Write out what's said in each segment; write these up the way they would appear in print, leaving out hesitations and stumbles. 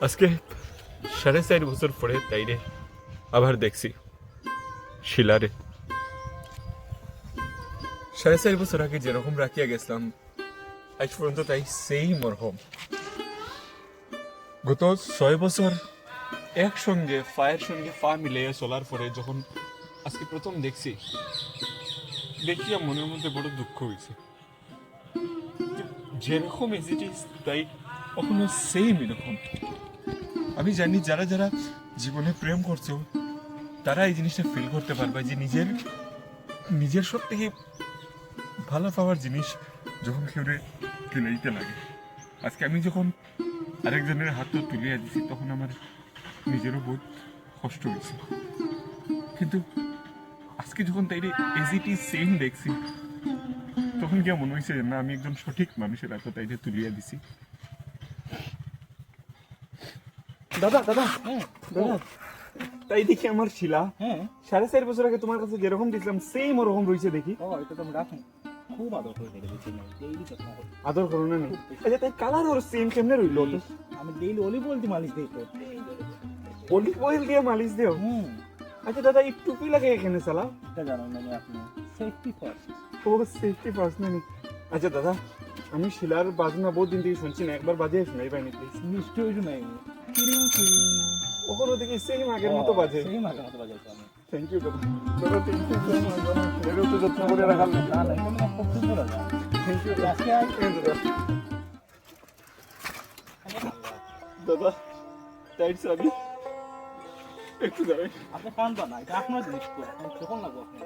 আজকে 4.5 বছর পরে তাইরে আবার দেখছি শিলারে। 4.5 বছর আগে যেরকম রাখিয়া গেছিলাম আজ পর্যন্ত তাই সেই মরহম। গত 6 বছর একসঙ্গে পায়ের সঙ্গে পা মিলিয়ে চলার পরে যখন আজকে প্রথম দেখছি, দেখিয়া মনের মধ্যে বড় দুঃখ হয়েছে। যেরকম এজিটিস তাই কখনো সেম এরকম। আমি জানি যারা যারা জীবনে প্রেম করছো তারা এই জিনিসটা ফিল করতে পারবে যে নিজের সব থেকে ভালো পাওয়ার জিনিস যখন কেউ কিলাইতে লাগে। আজকে আমি যখন আরেকজনের হাত তুলিয়া দিছি তখন আমার নিজেরও বহুত কষ্ট হয়েছে, কিন্তু আজকে যখন তাইরে এজিটি সেম দেখছি তখন কি মনে হয়েছে না আমি একজন সঠিক মানুষের হাতে তাইরে তুলিয়া দিছি। দাদা দাদা হ্যাঁ দাদা, তাই দেখি আমার শিলা হ্যাঁ 4.5 বছর আগে তোমার কাছে যেরকম দেখলাম সেম ওরকম রয়েছে দেখি। ও এটা তো আমি রাখুন খুব আদর করে রেখে দিচ্ছি না ডেইলি যত্ন করি। আদর করো না নি? আচ্ছা তাই কালার ওর সেম কেমনে রইলো তো? আমি ডেইলি অলিভ অয়েল দিয়ে মালিশ দিই তো। অলিভ অয়েল দিয়ে মালিশ দেও? আচ্ছা দাদা এই টুপি লাগে এখানে সালা? এটা জানেন না আপনি সেফটি ফার্স্ট। ও সেফটি ফার্স্ট না নি? আচ্ছা দাদা, আমি শিলার বাজনা বহুত দিন থেকে শুনছি না, একবার বাজিয়ে শোনাই পাইনি প্লিজ। মিষ্টি হয়েছে নাই কিরিং কিরিং ওখানে দেখি সেম আগের মতো বাজে। সেই মাঝে মতো বাজাইছো আমি। থ্যাংক ইউ দাদা। দাদা থ্যাংক ইউ সো মাচ। এরও তো যত্ন করে রাখার না। না না এটা না খুব সুন্দর আছে। থ্যাংক ইউ আজকে আই দাদা। দাদা টাইট সাবি একটু দাঁড়াই, আপনি কান্দবা না এটা আপনার জিনিস তো আপনি যখন লাগবে আপনি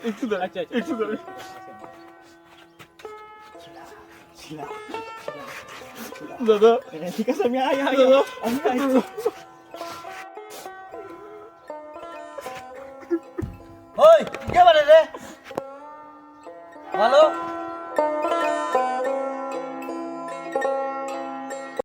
একটু দাঁড়াই, আচ্ছা, আচ্ছা। একটু দাঁড়াই। ছিলা দাদা ঠিক আছে আমি আই আই দাদা আমি আই ওই কে বলে রে ভালো